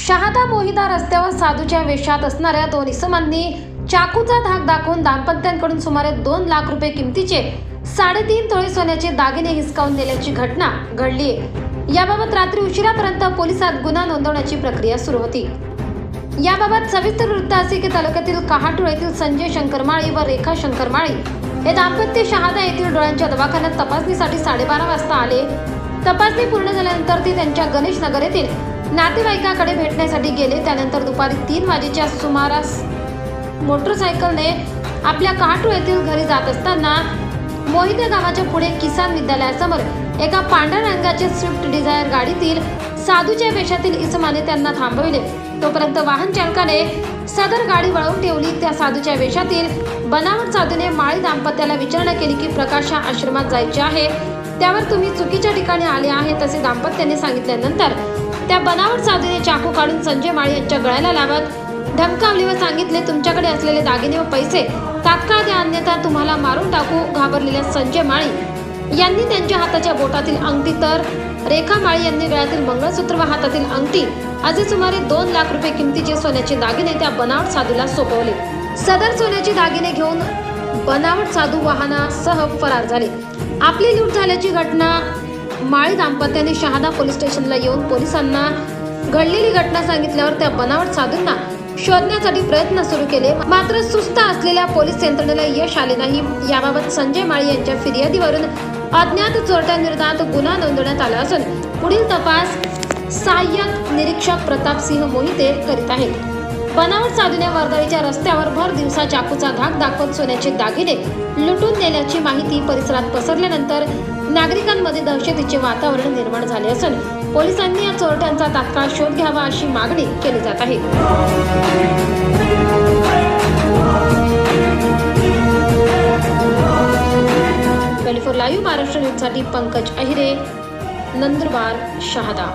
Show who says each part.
Speaker 1: शहादा मोहिदा रस्त्यावर साधूच्या वेशात असणाऱ्या दोन इसमांनी चाकूचा धाक दाखवून दाम्पत्यांकडून सुमारे 2 लाख रुपये किमतीचे 3.5 तोळे सोन्याचे दागिने हिसकावून नेल्याची घटना घडली आहे। याबाबत रात्री उशिरापर्यंत पोलिसात गुन्हा नोंदवण्याची प्रक्रिया सुरू होती। याबाबत सविस्तर वृत्त असे की तालुक्यातील कहाटूळ येथील संजय शंकरमाळी व रेखा शंकरमाळी हे दाम्पत्य शहादा येथील डोळ्यांच्या दवाखान्यात तपासणीसाठी 12:30 वाजता आले। तपासणी पूर्ण झाल्यानंतर ते त्यांच्या गणेश नगर येथील नातेवाईकाकडे भेटण्यासाठी गेले। त्यानंतर दुपारी 3 वाजेच्या सुमारास मोटरसायकलने आपल्या कहाटूळ येथील घरी जात असताना मोहिते गावाच्या पुढे किसान विद्यालयासमोर एका पांढऱ्या रंगाच्या स्विफ्ट डिझायर गाडीतील साधूच्या वेशातील इसमाने त्यांना थांबविले। तोपर्यंत वाहन चालकाने सदर गाडी वळवून ठेवली। त्या साधूच्या वेशातील बनावट साधूने माळी दाम्पत्याला विचारणा केली की प्रकाशा आश्रमात जायचे आहे, त्यावर तुम्ही चुकीच्या ठिकाणी आले आहेत असे दाम्पत्याने सांगितल्यानंतर त्या बनावट साधूने चाकू काढून संजय माळी यांच्या गळ्याला लावत धमकावले व सांगितले, तुमच्याकडे असलेले दागिने व पैसे तात्काळ द्या, अन्यथा तुम्हाला मारून टाकू। घाबरलेल्या संजय माळी यांनी त्यांच्या हाताच्या बोटातील अंगठी तर रेखा माळी यांनी गळ्यातील मंगळसूत्र व हातातील अंगठी असे सुमारे 2 लाख रुपये किमतीचे सोन्याचे दागिने त्या बनावट साधूला सोपवले। सदर सोन्याचे दागिने घेऊन बनावट साधू वाहनासह फरार झाले। आपली लूट झाल्याची घटना माळी दाम्पत्याने शहादा पोलीस स्टेशनला येऊन पोलिसांना घडलेली घटना सांगितल्यावर त्या बनावट साधूंना शोधण्यासाठी प्रयत्न सुरू केले, मात्र सुस्त असलेल्या पोलीस यंत्रणेला यश आले नाही। याबाबत संजय माळी यांच्या फिर्यादीवरून अज्ञात चोरट्यांविरोधात गुन्हा नोंदवण्यात आला असून पुढील तपास सहाय्यक निरीक्षक प्रतापसिंह मोहिते करीत आहेत। बनावट साधूने वर्दळीच्या रस्त्यावर भर दिवसा चाकूचा धाक दाखवत सोन्याचे दागिने लुटून नेल्याची माहिती परिसरात पसरल्यानंतर नागरिकांमध्ये दहशतीचे वातावरण निर्माण झाले असून पोलिसांनी या चोरट्यांचा तात्काळ शोध घ्यावा अशी मागणी केली जात आहे। 24 लाईव्ह महाराष्ट्र न्यूजसाठी पंकज अहिरे, नंदुरबार, शहादा।